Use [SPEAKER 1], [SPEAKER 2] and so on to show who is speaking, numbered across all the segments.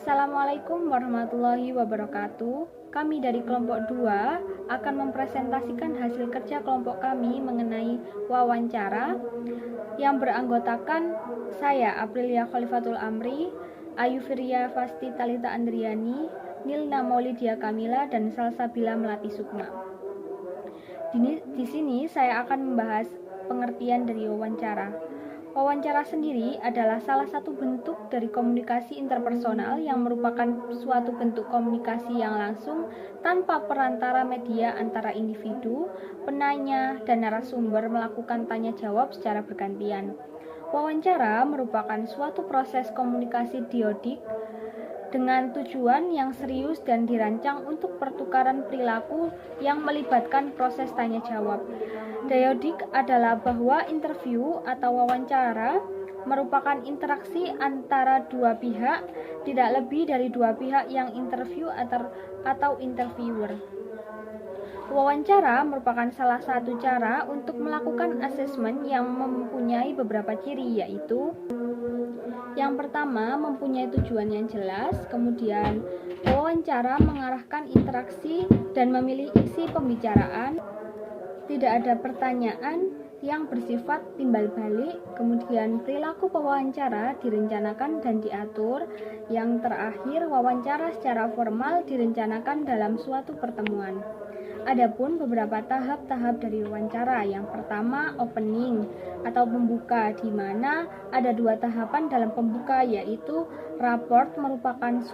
[SPEAKER 1] Assalamualaikum warahmatullahi wabarakatuh. Kami dari kelompok 2 akan mempresentasikan hasil kerja kelompok kami mengenai wawancara yang beranggotakan saya, Aprilia Khalifatul Amri, Ayu Firia Fasti Talita Andriani, Nilna Maulidia Kamila, dan Salsabila Melati Sukma. Di sini saya akan membahas pengertian dari wawancara. Wawancara sendiri adalah salah satu bentuk dari komunikasi interpersonal yang merupakan suatu bentuk komunikasi yang langsung tanpa perantara media antara individu, penanya, dan narasumber melakukan tanya jawab secara bergantian. Wawancara merupakan suatu proses komunikasi diodik dengan tujuan yang serius dan dirancang untuk pertukaran perilaku yang melibatkan proses tanya jawab. Diodik adalah bahwa interview atau wawancara merupakan interaksi antara dua pihak, tidak lebih dari dua pihak yang interview atau interviewer. Wawancara merupakan salah satu cara untuk melakukan asesmen yang mempunyai beberapa ciri, yaitu yang pertama, mempunyai tujuan yang jelas. Kemudian, wawancara mengarahkan interaksi dan memilih isi pembicaraan. Tidak ada pertanyaan yang bersifat timbal balik. Kemudian, perilaku pewawancara direncanakan dan diatur. Yang terakhir, wawancara secara formal direncanakan dalam suatu pertemuan. Adapun beberapa tahap-tahap dari wawancara. Yang pertama, opening atau pembuka, di mana ada dua tahapan dalam pembuka, yaitu raport merupakan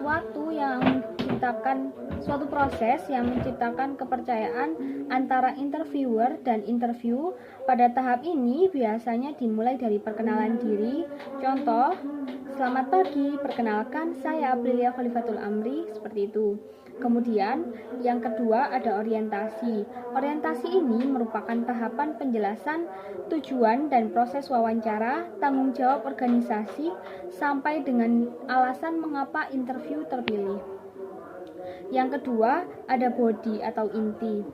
[SPEAKER 1] suatu proses yang menciptakan kepercayaan antara interviewer dan interview. Pada tahap ini biasanya dimulai dari perkenalan diri. Contoh, selamat pagi, perkenalkan saya Aprilia Khalifatul Amri, seperti itu. Kemudian yang kedua ada orientasi. Orientasi ini merupakan tahapan penjelasan tujuan dan proses wawancara, tanggung jawab organisasi, sampai dengan alasan mengapa interview terpilih. Yang kedua ada body atau inti.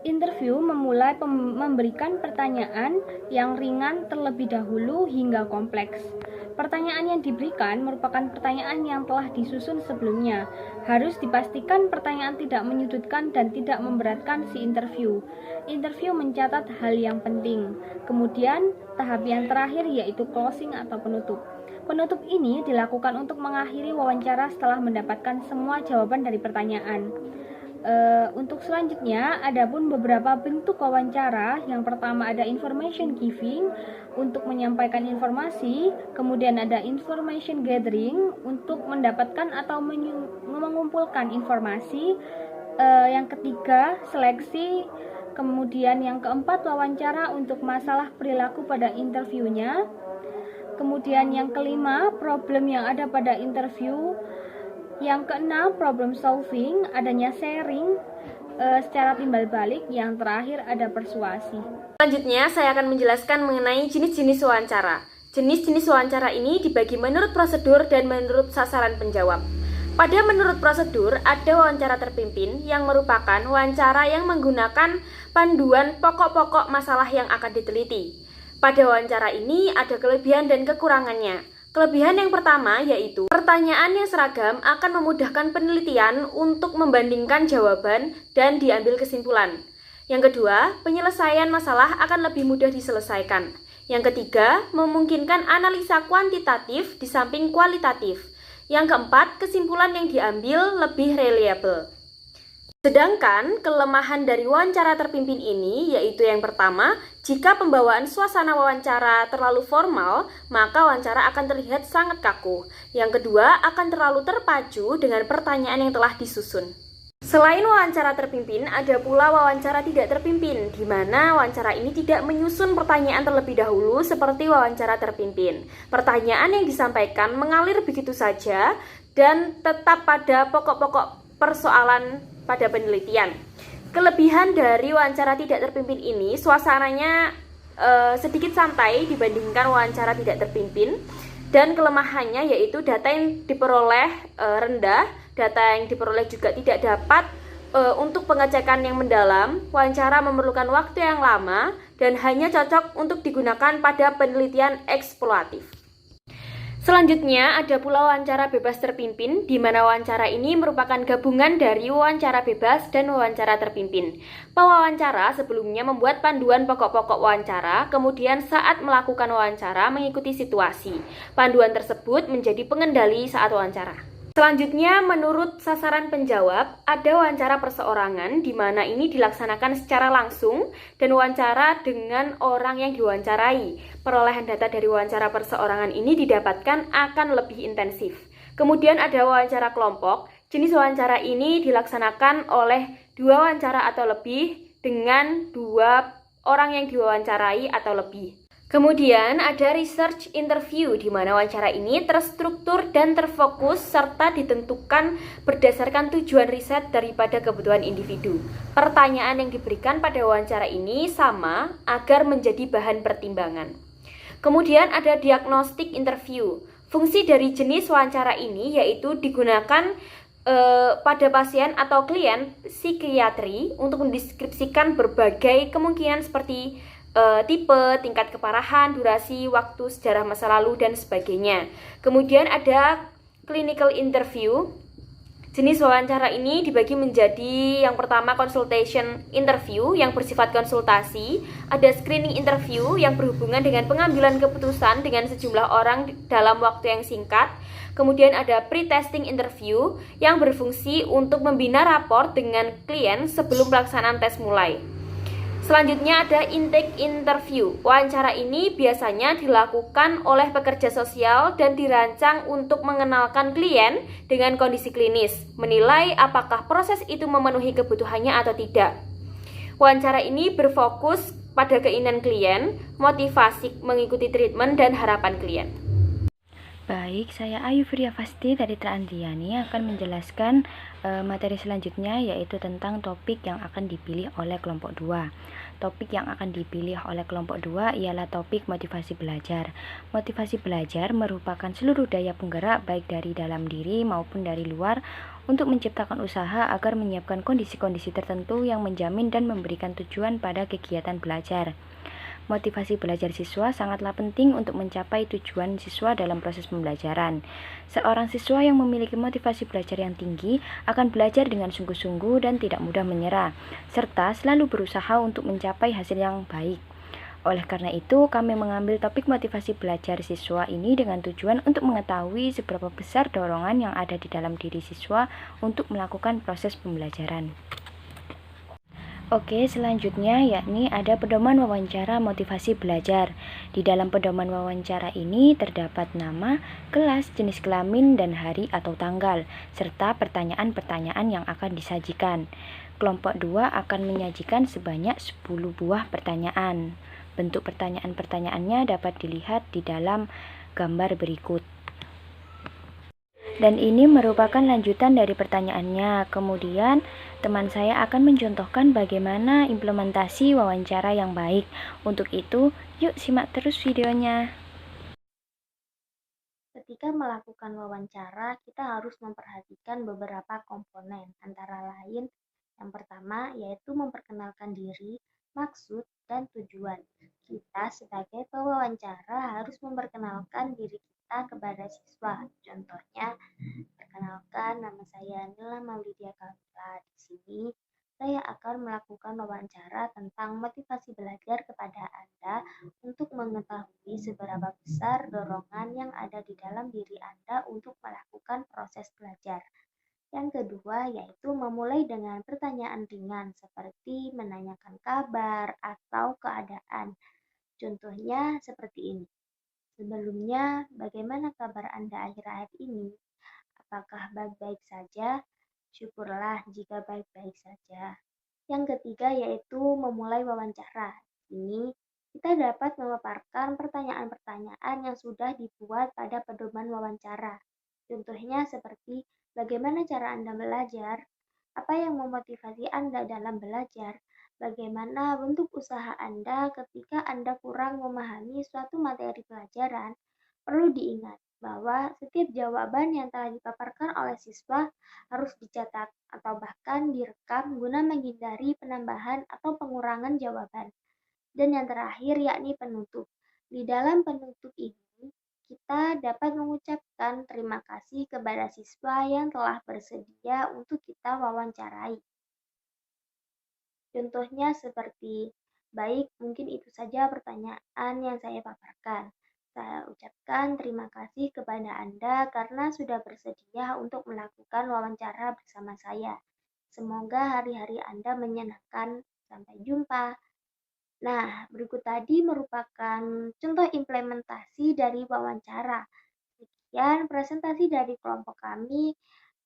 [SPEAKER 1] Interview memulai memberikan pertanyaan yang ringan terlebih dahulu hingga kompleks. Pertanyaan yang diberikan merupakan pertanyaan yang telah disusun sebelumnya. Harus dipastikan pertanyaan tidak menyudutkan dan tidak memberatkan si interview. Interview mencatat hal yang penting. Kemudian, tahap yang terakhir yaitu closing atau penutup. Penutup ini dilakukan untuk mengakhiri wawancara setelah mendapatkan semua jawaban dari pertanyaan. Untuk selanjutnya, ada pun beberapa bentuk wawancara. Yang pertama ada information giving untuk menyampaikan informasi, kemudian ada information gathering untuk mendapatkan atau mengumpulkan informasi. Yang ketiga seleksi, kemudian yang keempat wawancara untuk masalah perilaku pada interviewnya. Kemudian yang kelima problem yang ada pada interview. Yang keenam, problem solving, adanya sharing secara timbal balik. Yang terakhir ada persuasi.
[SPEAKER 2] Selanjutnya, saya akan menjelaskan mengenai jenis-jenis wawancara. Jenis-jenis wawancara ini dibagi menurut prosedur dan menurut sasaran penjawab. Pada menurut prosedur, ada wawancara terpimpin yang merupakan wawancara yang menggunakan panduan pokok-pokok masalah yang akan diteliti. Pada wawancara ini ada kelebihan dan kekurangannya. Kelebihan yang pertama yaitu pertanyaan yang seragam akan memudahkan penelitian untuk membandingkan jawaban dan diambil kesimpulan. Yang kedua, penyelesaian masalah akan lebih mudah diselesaikan. Yang ketiga, memungkinkan analisa kuantitatif di samping kualitatif. Yang keempat, kesimpulan yang diambil lebih reliable. Sedangkan kelemahan dari wawancara terpimpin ini yaitu yang pertama, jika pembawaan suasana wawancara terlalu formal, maka wawancara akan terlihat sangat kaku. Yang kedua, akan terlalu terpacu dengan pertanyaan yang telah disusun. Selain wawancara terpimpin, ada pula wawancara tidak terpimpin, di mana wawancara ini tidak menyusun pertanyaan terlebih dahulu seperti wawancara terpimpin. Pertanyaan yang disampaikan mengalir begitu saja dan tetap pada pokok-pokok persoalan pada penelitian. Kelebihan dari wawancara tidak terpimpin ini, suasananya sedikit santai dibandingkan wawancara tidak terpimpin, dan kelemahannya yaitu data yang diperoleh rendah, data yang diperoleh juga tidak dapat untuk pengecekan yang mendalam. Wawancara memerlukan waktu yang lama dan hanya cocok untuk digunakan pada penelitian eksploratif. Selanjutnya ada pula wawancara bebas terpimpin, di mana wawancara ini merupakan gabungan dari wawancara bebas dan wawancara terpimpin. Pewawancara sebelumnya membuat panduan pokok-pokok wawancara, kemudian saat melakukan wawancara mengikuti situasi. Panduan tersebut menjadi pengendali saat wawancara. Selanjutnya, menurut sasaran penjawab, ada wawancara perseorangan di mana ini dilaksanakan secara langsung dan wawancara dengan orang yang diwawancarai. Perolehan data dari wawancara perseorangan ini didapatkan akan lebih intensif. Kemudian ada wawancara kelompok. Jenis wawancara ini dilaksanakan oleh 2 wawancara atau lebih dengan 2 orang yang diwawancarai atau lebih. Kemudian ada research interview, di mana wawancara ini terstruktur dan terfokus serta ditentukan berdasarkan tujuan riset daripada kebutuhan individu. Pertanyaan yang diberikan pada wawancara ini sama agar menjadi bahan pertimbangan. Kemudian ada diagnostic interview. Fungsi dari jenis wawancara ini yaitu digunakan pada pasien atau klien psikiatri untuk mendeskripsikan berbagai kemungkinan seperti tipe, tingkat keparahan, durasi, waktu, sejarah masa lalu, dan sebagainya. Kemudian ada clinical interview. Jenis wawancara ini dibagi menjadi yang pertama consultation interview yang bersifat konsultasi, ada screening interview yang berhubungan dengan pengambilan keputusan dengan sejumlah orang dalam waktu yang singkat. Kemudian ada pre-testing interview yang berfungsi untuk membina rapor dengan klien sebelum pelaksanaan tes mulai. Selanjutnya ada intake interview. Wawancara ini biasanya dilakukan oleh pekerja sosial dan dirancang untuk mengenalkan klien dengan kondisi klinis, menilai apakah proses itu memenuhi kebutuhannya atau tidak. Wawancara ini berfokus pada keinginan klien, motivasi mengikuti treatment, dan harapan klien.
[SPEAKER 3] Baik, saya Ayu Firyafasti dari Traandriani akan menjelaskan materi selanjutnya, yaitu tentang topik yang akan dipilih oleh kelompok 2. Topik yang akan dipilih oleh kelompok 2 ialah topik motivasi belajar. Motivasi belajar merupakan seluruh daya penggerak baik dari dalam diri maupun dari luar untuk menciptakan usaha agar menyiapkan kondisi-kondisi tertentu yang menjamin dan memberikan tujuan pada kegiatan belajar. Motivasi belajar siswa sangatlah penting untuk mencapai tujuan siswa dalam proses pembelajaran. Seorang siswa yang memiliki motivasi belajar yang tinggi akan belajar dengan sungguh-sungguh dan tidak mudah menyerah, serta selalu berusaha untuk mencapai hasil yang baik. Oleh karena itu, kami mengambil topik motivasi belajar siswa ini dengan tujuan untuk mengetahui seberapa besar dorongan yang ada di dalam diri siswa untuk melakukan proses pembelajaran. Oke, selanjutnya yakni ada pedoman wawancara motivasi belajar. Di dalam pedoman wawancara ini terdapat nama, kelas, jenis kelamin, dan hari atau tanggal, serta pertanyaan-pertanyaan yang akan disajikan. Kelompok 2 akan menyajikan sebanyak 10 buah pertanyaan. Bentuk pertanyaan-pertanyaannya dapat dilihat di dalam gambar berikut. Dan ini merupakan lanjutan dari pertanyaannya. Kemudian teman saya akan mencontohkan bagaimana implementasi wawancara yang baik. Untuk itu, yuk simak terus videonya.
[SPEAKER 4] Ketika melakukan wawancara, kita harus memperhatikan beberapa komponen, antara lain yang pertama yaitu memperkenalkan diri, maksud, dan tujuan. Kita sebagai pewawancara harus memperkenalkan diri kita kepada siswa. Contohnya, perkenalkan, nama saya Nila Maulidia Kamila. Di sini saya akan melakukan wawancara tentang motivasi belajar kepada Anda untuk mengetahui seberapa besar dorongan yang ada di dalam diri Anda untuk melakukan proses belajar. Yang kedua yaitu memulai dengan pertanyaan ringan seperti menanyakan kabar atau keadaan. Contohnya seperti ini. Sebelumnya, bagaimana kabar Anda akhir-akhir ini? Apakah baik-baik saja? Syukurlah jika baik-baik saja. Yang ketiga yaitu memulai wawancara. Ini kita dapat memaparkan pertanyaan-pertanyaan yang sudah dibuat pada pedoman wawancara. Contohnya seperti bagaimana cara Anda belajar? Apa yang memotivasi Anda dalam belajar? Bagaimana bentuk usaha Anda ketika Anda kurang memahami suatu materi pelajaran? Perlu diingat bahwa setiap jawaban yang telah dipaparkan oleh siswa harus dicatat atau bahkan direkam guna menghindari penambahan atau pengurangan jawaban. Dan yang terakhir yakni penutup. Di dalam penutup ini, kita dapat mengucapkan terima kasih kepada siswa yang telah bersedia untuk kita wawancarai. Contohnya seperti, baik, mungkin itu saja pertanyaan yang saya paparkan. Saya ucapkan terima kasih kepada Anda karena sudah bersedia untuk melakukan wawancara bersama saya. Semoga hari-hari Anda menyenangkan. Sampai jumpa. Nah, berikut tadi merupakan contoh implementasi dari wawancara. Sekian presentasi dari kelompok kami.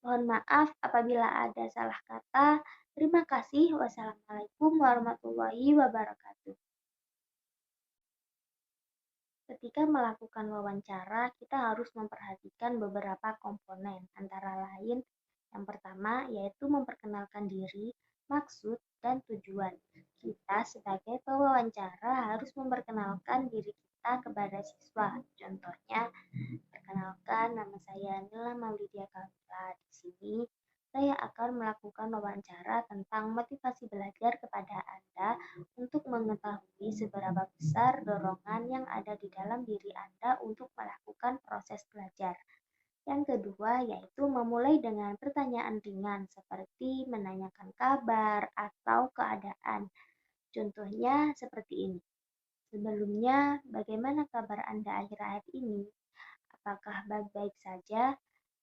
[SPEAKER 4] Mohon maaf apabila ada salah kata. Terima kasih. Wassalamualaikum warahmatullahi wabarakatuh. Ketika melakukan wawancara, kita harus memperhatikan beberapa komponen, antara lain yang pertama yaitu memperkenalkan diri, maksud, dan tujuan. Kita sebagai pewawancara harus memperkenalkan diri kita kepada siswa. Contohnya, perkenalkan, nama saya Nila Maulidia Kamila. Di sini saya akan melakukan wawancara tentang motivasi belajar kepada Anda untuk mengetahui seberapa besar dorongan yang ada di dalam diri Anda untuk melakukan proses belajar. Yang kedua yaitu memulai dengan pertanyaan ringan seperti menanyakan kabar atau keadaan. Contohnya seperti ini. Sebelumnya, bagaimana kabar Anda akhir-akhir ini? Apakah baik-baik saja?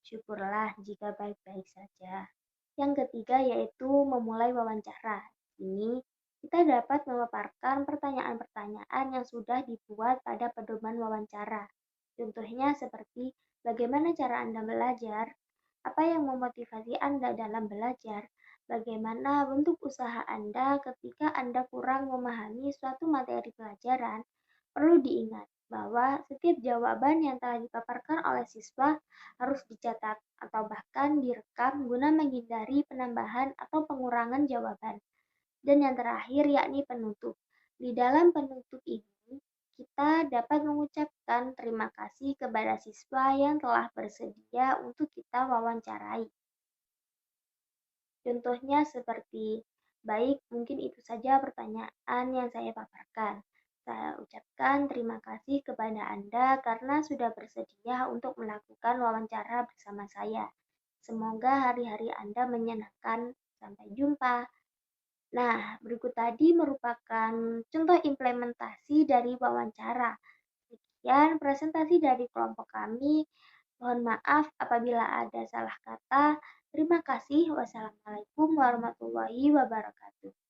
[SPEAKER 4] Syukurlah jika baik-baik saja. Yang ketiga yaitu memulai wawancara. Ini kita dapat memaparkan pertanyaan-pertanyaan yang sudah dibuat pada pedoman wawancara. Contohnya seperti, bagaimana cara Anda belajar? Apa yang memotivasi Anda dalam belajar? Bagaimana bentuk usaha Anda ketika Anda kurang memahami suatu materi pelajaran? Perlu diingat bahwa setiap jawaban yang telah dipaparkan oleh siswa harus dicatat atau bahkan direkam guna menghindari penambahan atau pengurangan jawaban. Dan yang terakhir yakni penutup. Di dalam penutup ini, kita dapat mengucapkan terima kasih kepada siswa yang telah bersedia untuk kita wawancarai. Contohnya seperti, baik, mungkin itu saja pertanyaan yang saya paparkan. Saya ucapkan terima kasih kepada Anda karena sudah bersedia untuk melakukan wawancara bersama saya. Semoga hari-hari Anda menyenangkan. Sampai jumpa. Nah, berikut tadi merupakan contoh implementasi dari wawancara. Sekian presentasi dari kelompok kami. Mohon maaf apabila ada salah kata. Terima kasih. Wassalamualaikum warahmatullahi wabarakatuh.